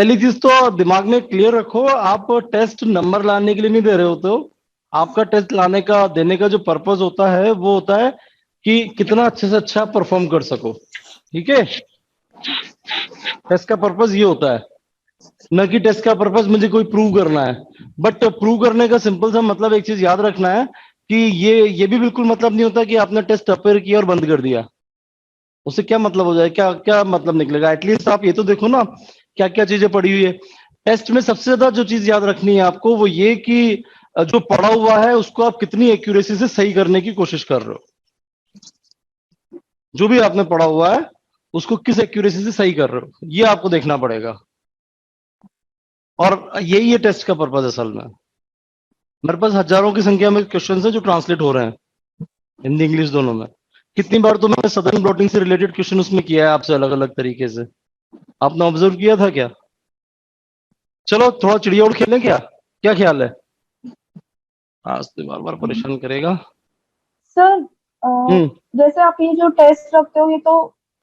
पहली चीज तो दिमाग में क्लियर रखो, आप टेस्ट नंबर लाने के लिए नहीं दे रहे होते हो। आपका टेस्ट लाने का देने का जो पर्पस होता है वो होता है कि कितना अच्छे से अच्छा परफॉर्म कर सको। ठीक है, टेस्ट का पर्पस ये होता है, न कि टेस्ट का पर्पस मुझे कोई प्रूव करना है। बट प्रूव करने का सिंपल सा मतलब एक चीज याद रखना है कि ये भी बिल्कुल मतलब नहीं होता कि आपने टेस्ट अपेयर किया और बंद कर दिया। उससे क्या मतलब हो जाए, क्या क्या मतलब निकलेगा? एटलीस्ट आप ये तो देखो ना क्या क्या चीजें पड़ी हुई है। टेस्ट में सबसे ज्यादा जो चीज याद रखनी है आपको वो ये कि जो पढ़ा हुआ है उसको आप कितनी एक्यूरेसी से सही करने की कोशिश कर रहे हो। जो भी आपने पढ़ा हुआ है उसको किस एक्यूरेसी से सही कर रहे हो, ये आपको देखना पड़ेगा। और यही है टेस्ट का पर्पज असल में। मेरे पास हजारों की संख्या में क्वेश्चन है जो ट्रांसलेट हो रहे हैं हिंदी इंग्लिश दोनों में। कितनी बार तो मैंने सदर्न ब्लॉटिंग से रिलेटेड क्वेश्चन उसमें किया है आपसे अलग अलग तरीके से। आपने ऑब्जर्व किया था क्या? चलो थोड़ा चिड़िया उड़ खेलें क्या, क्या ख्याल है? आज तो बार बार परेशान करेगा। सर हम्म। जैसे आप ये जो टेस्ट रखते हो ये तो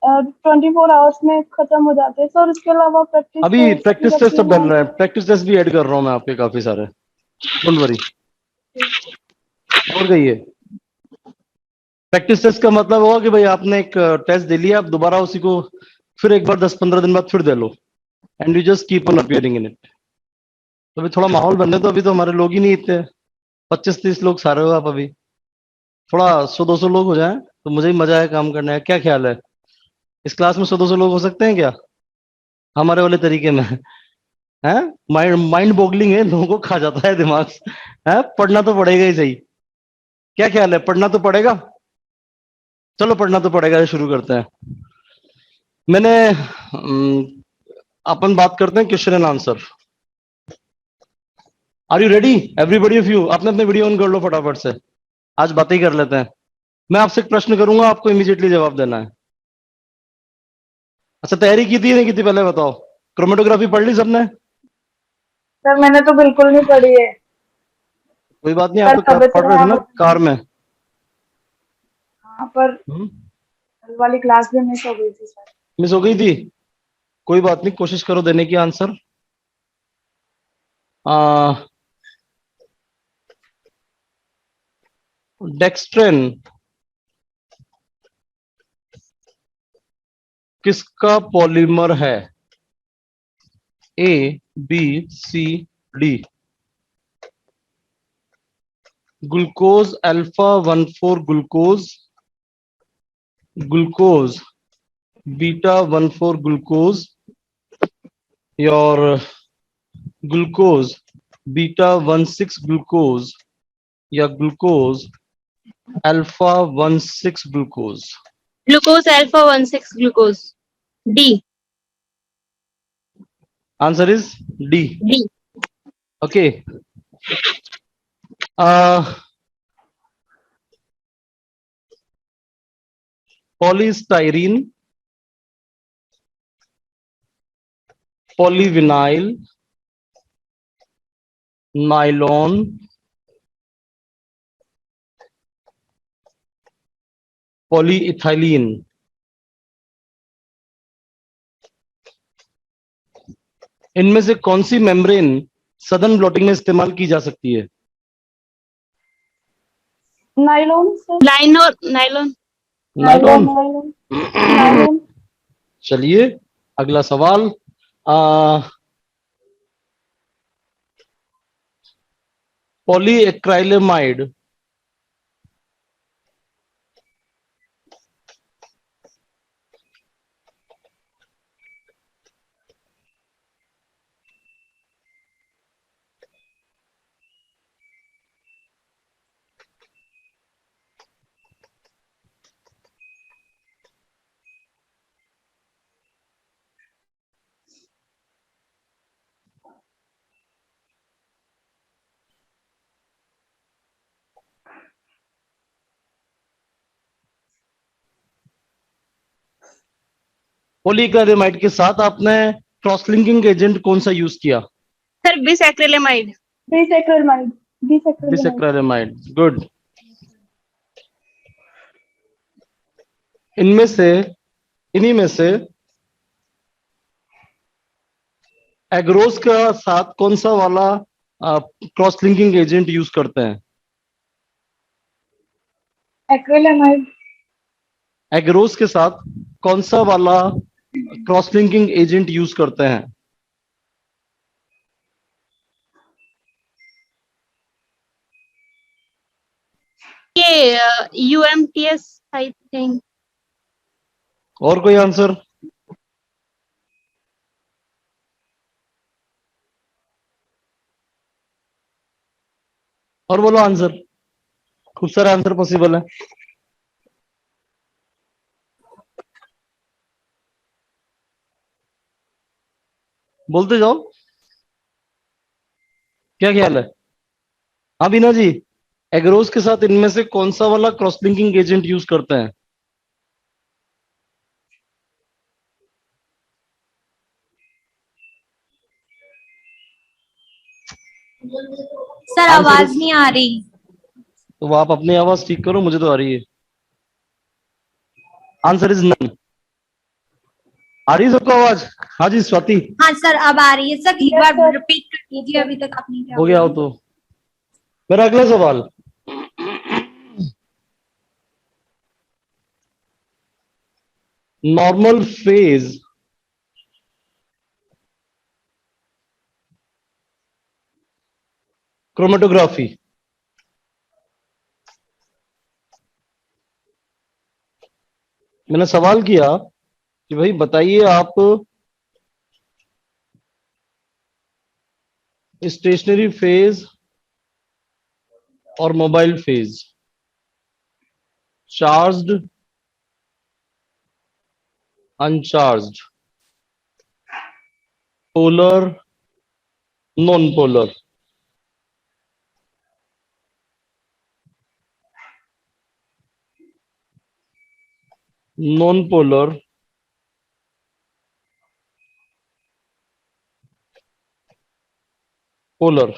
24 आवर्स में खत्म हो जाते हैं सर, इसके अलावा प्रैक्टिस अभी टेस्ट भी प्रैक्टिस टेस्ट रखते सब हैं डल रहा है, आप? प्रैक्टिस टेस्ट भी ऐड कर रहा हूँ मैं आपके काफी सारे। Don't worry. और कहिए। प्रैक्टिस टेस्ट का मतलब होगा कि भाई आपने एक टेस्ट दे लिया, आप दोबारा उसी को फिर एक बार 10-15 दिन बाद फिर दे लो, and you just keep on appearing in it. तो अभी थोड़ा माहौल बनने, तो अभी तो हमारे लोग ही नहीं इतने, 25-30 लोग सारे हो आप अभी। थोड़ा 100-200 लोग हो जाए तो मुझे भी मजा आए काम करने का। क्या ख्याल है? इस क्लास में 100-200 लोग हो सकते हैं क्या हमारे वाले तरीके में? है, माइंड माइंड बॉगलिंग है, लोगों को खा जाता है दिमाग। है, पढ़ना तो पड़ेगा ही सही। क्या ख्याल है, पढ़ना तो पड़ेगा? चलो पढ़ना तो पड़ेगा, शुरू करते हैं। मैंने अपन बात करते हैं question and answer. Are you ready everybody of you? आपने अपने वीडियो ऑन कर लो फटाफट से, आज बातें ही कर लेते हैं। मैं आपसे एक प्रश्न करूंगा, आपको इमीडिएटली जवाब देना है। अच्छा, तैयारी की थी नहीं की थी पहले बताओ? क्रोमेटोग्राफी पढ़ ली सबने? सर मैंने तो बिल्कुल नहीं पढ़ी है। कोई बात नहीं, आप सर तो तबीयत पढ़ रहे थे खराब ना हो गई कार थी। में। हाँ पर कल वाली क्लास भी मिस हो गई थी सर। मिस हो गई थी? कोई बात नहीं, कोशिश करो देने की आंसर। डेक्स्ट्रेन किसका पॉलीमर है? A, B, C, D. Glucose alpha 1,4 glucose, glucose beta 1,4 glucose, और ग्लूकोज बीटा 1,6 ग्लूकोज, या glucose alpha 1,6 glucose. Glucose alpha 1,6 glucose. D. Answer is D. D. Okay. Polystyrene, polyvinyl, nylon, polyethylene, इनमें से कौन सी membrane सदन blotting में इस्तेमाल की जा सकती है? Nylon sir. Liner nylon. Nylon. Nylon nylon nylon. चलिए अगला सवाल। पॉलीएक्राइलेमाइड पॉलीएक्राइलेमाइड के साथ आपने क्रॉस लिंकिंग एजेंट कौन सा यूज किया? सर बिसएक्रिलेमाइड। डिसैक्रिलामाइड। डिसैक्रिलामाइड। बिसएक्राइलेमाइड, गुड। इनमें से, इन्हीं में से एग्रोस का साथ कौन सा वाला क्रॉस लिंकिंग एजेंट यूज करते हैं? एक्रिलेमाइड। एग्रोस के साथ कौन सा वाला क्रॉस लिंकिंग एजेंट यूज करते हैं? ये UMTS आई थिंक। और कोई आंसर? और बोलो आंसर, खूब सारे आंसर पॉसिबल है, बोलते जाओ। क्या ख्याल है? हाँ बीना जी, एग्रोस के साथ इनमें से कौन सा वाला क्रॉस लिंकिंग एजेंट यूज करते हैं? सर आंसर आवाज नहीं आ रही। तो आप अपनी आवाज ठीक करो, मुझे तो आ रही है। Answer is none. आ रही है सबको आवाज? हाँ जी स्वाति, हाँ सर अब आ रही है। सर एक Yes, बार sir. रिपीट कर दीजिए, अभी तक आपने क्या हो गया हो तो मेरा अगला सवाल, नॉर्मल फेज क्रोमेटोग्राफी मैंने सवाल किया कि भाई बताइए आप स्टेशनरी फेज और mobile phase, charged uncharged, polar non polar, non polar, polar.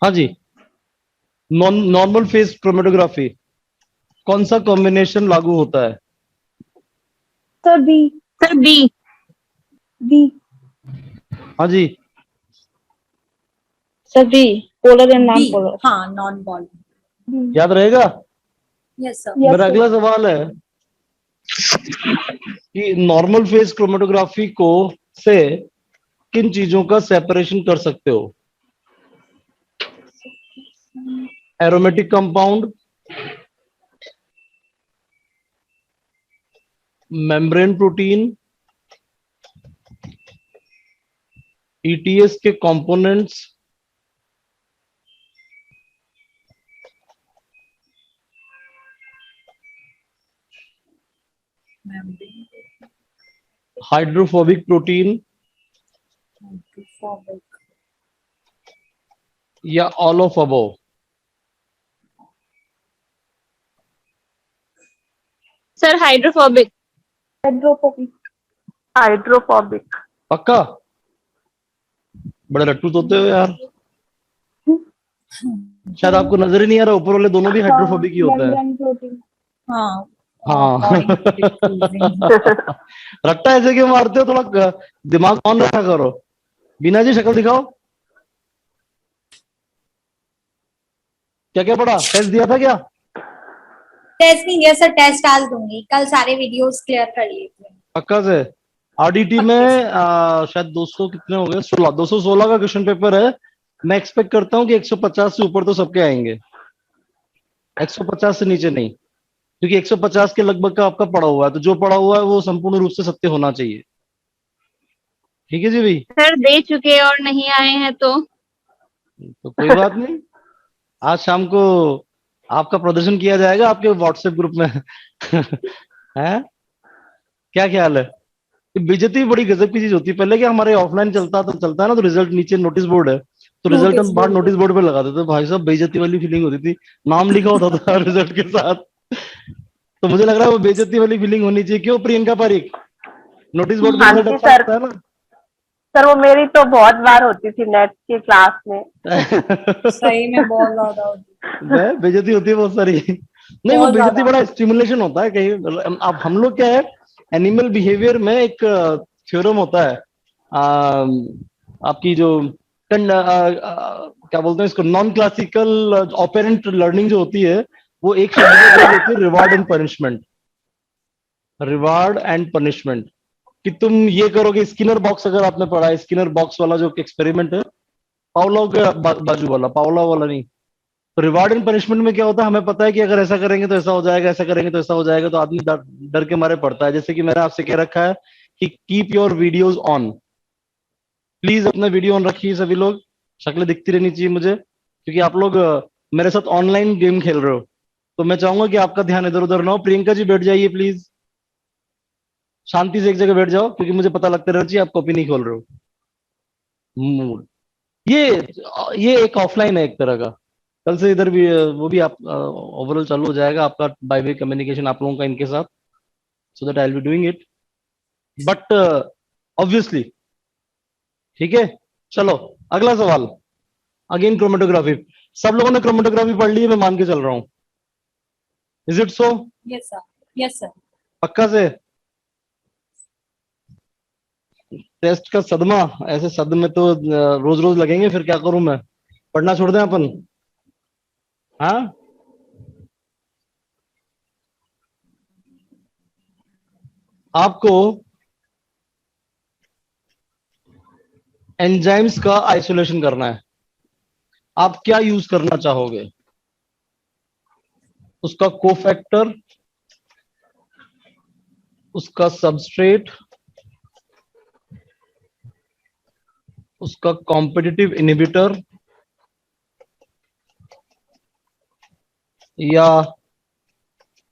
हाँ जी, नॉर्मल फेज क्रोमेटोग्राफी कौन सा कॉम्बिनेशन लागू होता है? Sir B. Sir B. B. हाँ जी, sir B, polar and non B. Polar. हाँ नॉन बॉल। बी। याद रहेगा? Yes sir. Yes, मेरा sir. अगला सवाल है कि नॉर्मल फेज क्रोमेटोग्राफी को से किन चीजों का सेपरेशन कर सकते हो? Aromatic compound, membrane protein, ETS के कंपोनेंट्स, हाइड्रोफोबिक प्रोटीन, या all of above? Sir hydrophobic. Hydrophobic. Hydrophobic. पक्का? बड़े लट्टू तोते हो यार, शायद आपको नजर ही नहीं आ रहा, ऊपर वाले दोनों भी हाइड्रोफोबिक ही होते हैं। Membrane protein. हाँ हाँ हाँ। रट्टा ऐसे क्यों मारते हो, थोड़ा दिमाग ऑन रखा करो। बीना जी शक्ल दिखाओ, क्या क्या पढ़ा, टेस्ट दिया था क्या? टेस्ट नहीं दिया सर, टेस्ट आज दूंगी, कल सारे वीडियोस क्लियर कर लिए थे। पक्का से? आरडीटी पक्के में से। शायद 200 कितने हो गए, 16, 216 का क्वेश्चन पेपर है। मैं एक्सपेक्ट करता हूँ कि 150 से ऊपर तो सबके आएंगे, 150 से नीचे नहीं, क्योंकि 150 के लगभग का आपका पढ़ा हुआ है, तो जो पढ़ा हुआ है वो संपूर्ण रूप से सत्य होना चाहिए। ठीक है जी भाई, सर दे चुके और नहीं आए हैं तो तो कोई बात नहीं, आज शाम को आपका प्रदर्शन किया जाएगा आपके व्हाट्सएप ग्रुप में है, क्या ख्याल है? ये बेइज्जती बड़ी गजब की चीज होती है। पहले क्या हमारे ऑफलाइन चलता है ना, तो रिजल्ट नीचे नोटिस बोर्ड है, तो रिजल्ट नोटिस हम बाहर बोर्ड नोटिस बोर्ड पे लगा देते, भाई साहब बेइज्जती वाली फीलिंग होती थी, नाम लिखा होता था रिजल्ट के साथ। तो मुझे लग रहा है वो बेइज्जती वाली फीलिंग होनी चाहिए, क्यों प्रियंका पारिक? नोटिस बोर्ड पे हाँ रिजल्ट जी अच्छा सर। लगता है ना? सर वो मेरी तो बहुत बार होती थी नेट की क्लास में। सही में बहुत ज्यादा होती बेइज्जती होती है बहुत सारी। नहीं, वो बहुत बेइज्जती ज्यादा। बड़ा स्टिमुलेशन होता है कहीं। अब हम लोग क्या है, एनिमल बिहेवियर में एक थ्योरम होता है, आपकी जो क्या बोलते हैं इसको, नॉन क्लासिकल ऑपेरेंट लर्निंग जो होती है, वो एक शब्द में बोल देती है, reward and punishment. Reward and punishment, कि तुम ये करोगे। स्किनर बॉक्स अगर आपने पढ़ा है, स्किनर बॉक्स वाला जो एक्सपेरिमेंट है, पाउला का बाजू वाला, पाउला वाला नहीं। तो रिवार्ड एंड पनिशमेंट में क्या होता है, हमें पता है कि अगर ऐसा करेंगे तो ऐसा हो जाएगा, ऐसा करेंगे तो ऐसा हो जाएगा, तो आदमी डर के मारे पड़ता है। जैसे कि मैंने आपसे कह रखा है कि keep your videos on, please अपना वीडियो ऑन रखिए सभी लोग, शक्लें दिखती रहनी चाहिए मुझे, क्योंकि आप लोग मेरे साथ ऑनलाइन गेम खेल रहे हो, तो मैं चाहूंगा कि आपका ध्यान इधर उधर ना हो। प्रियंका जी बैठ जाइए प्लीज, शांति से एक जगह बैठ जाओ, क्योंकि मुझे पता लगता रहना चाहिए आप कॉपी नहीं खोल रहे हो। मूड, ये ये एक ऑफलाइन है एक तरह का। कल से इधर भी वो भी आप ओवरऑल चालू हो जाएगा आपका बाय वे कम्युनिकेशन आप लोगों का इनके साथ, so that I will be doing it, but obviously. ठीक है, चलो अगला सवाल। अगेन क्रोमेटोग्राफी, सब लोगों ने क्रोमेटोग्राफी पढ़ ली है, मैं मान के चल रहा हूँ। Is it so? Yes sir, yes sir. पक्का से? टेस्ट का सदमा, ऐसे सदमे तो रोज रोज लगेंगे, फिर क्या करूं मैं, पढ़ना छोड़ दें अपन? हाँ, आपको एंजाइम्स का आइसोलेशन करना है। आप क्या यूज करना चाहोगे? उसका कोफैक्टर, उसका सबस्ट्रेट, उसका कॉम्पिटिटिव इनहिबिटर, या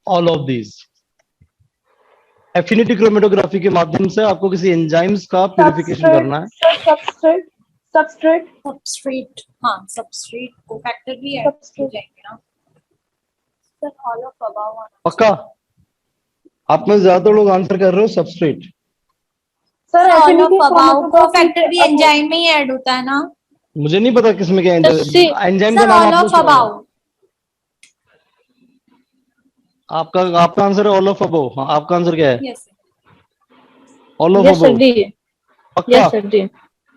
all of these? Affinity chromatography के माध्यम से आपको किसी एंजाइम्स का प्यूरिफिकेशन करना है। सबस्ट्रेट, सबस्ट्रेट, सबस्ट्रेट, हाँ सबस्ट्रेट को फैक्टर भी ऐड हो Substrate. जाएंगे ना सर, ऑल ऑफ अबव। पक्का? आप में ज्यादातर लोग आंसर कर रहे हो substrate. Sir all affinity of above को क्रोमेटोग्राफी फैक्टर भी एंजाइम में ही ऐड होता है ना मुझे नहीं पता किसमें क्या एंजाइम का सर, नाम ऑल आपने ऑफ सुना होगा। अबव। आपका आपका आंसर है ऑल ऑफ अबव। हाँ, आपका आंसर क्या है? Yes all of yes sir above? D. पक्का? Yes sir D.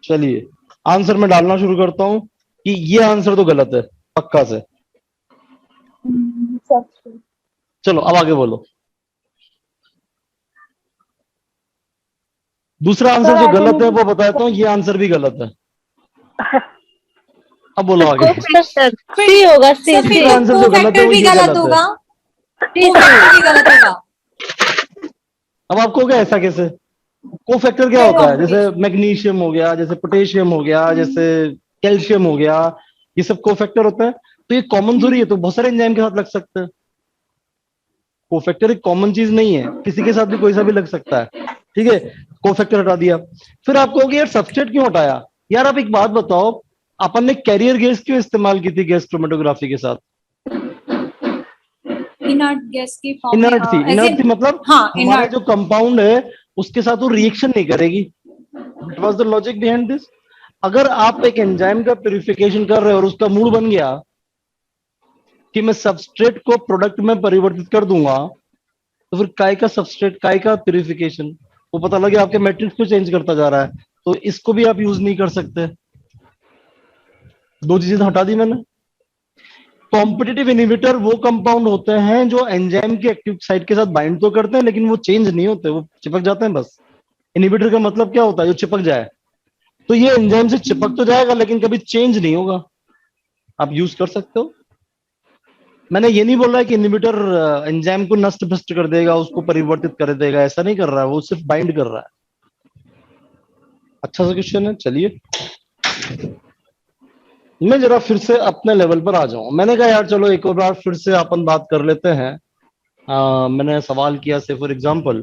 चलिए आंसर मैं डालना शुरू करता हूँ कि ये आंसर तो गलत है, पक्का से। सबस्ट्रेट। चलो अब आगे बोलो। दूसरा आंसर जो गलत है वो बताता हूँ, ये आंसर भी गलत है। अब बोलो आगे। सर सी होगा, सी सर फिर दूसरा आंसर जो गलत है को-फैक्टर वो भी ये गलत गलत है। होगा, को-फैक्टर भी गलत होगा। अब आपको क्या, ऐसा कैसे? कोफैक्टर क्या होता है? जैसे मैग्नीशियम हो गया, जैसे पोटेशियम हो गया, जैसे कैल्शियम हो गया, ये सब कोफैक्टर होता है। तो ये कॉमन थोड़ी है, तो बहुत सारे एंजाइम के साथ लग सकता है। कोफैक्टर एक कॉमन चीज नहीं है, किसी के साथ भी कोई सा भी लग सकता है। ठीक है, कोफैक्टर हटा दिया। फिर आप कहोगे यार सबस्ट्रेट क्यों हटाया? यार आप एक बात बताओ, अपन ने कैरियर गैस क्यों इस्तेमाल की थी गैस क्रोमेटोग्राफी के साथ? इनर्ट गैस की फॉर्म में, इनर्ट थी। इनर्ट थी मतलब हाँ हमारा इनर्ट। जो कंपाउंड है उसके साथ वो रिएक्शन नहीं करेगी। It was the logic behind this. अगर आप एक एंजाइम का प्यूरिफिकेशन कर रहे हो और उसका मूड बन गया कि मैं सबस्ट्रेट को प्रोडक्ट में परिवर्तित कर दूंगा, तो फिर काय का सबस्ट्रेट, काय का प्यूरिफिकेशन? वो पता लगे आपके मैट्रिक्स को चेंज करता जा रहा है, तो इसको भी आप यूज नहीं कर सकते। दो चीजें हटा दी मैंने। कॉम्पिटिटिव इनहिबिटर वो कंपाउंड होते हैं जो एंजाइम के एक्टिव साइट के साथ बाइंड तो करते हैं, लेकिन वो चेंज नहीं होते, वो चिपक जाते हैं बस। इनहिबिटर का मतलब क्या होता है? जो चिपक जाए। तो ये एंजाइम से चिपक तो जाएगा लेकिन कभी चेंज नहीं होगा, आप यूज कर सकते हो। मैंने ये नहीं बोला है कि इनहिबिटर एंजाइम को नष्ट भ्रष्ट कर देगा, उसको परिवर्तित कर देगा, ऐसा नहीं कर रहा है, वो सिर्फ बाइंड कर रहा है। अच्छा सा क्वेश्चन है। चलिए मैं जरा फिर से अपने लेवल पर आ जाऊं। मैंने कहा यार चलो एक और बार फिर से अपन बात कर लेते हैं। मैंने सवाल किया से फॉर एग्जाम्पल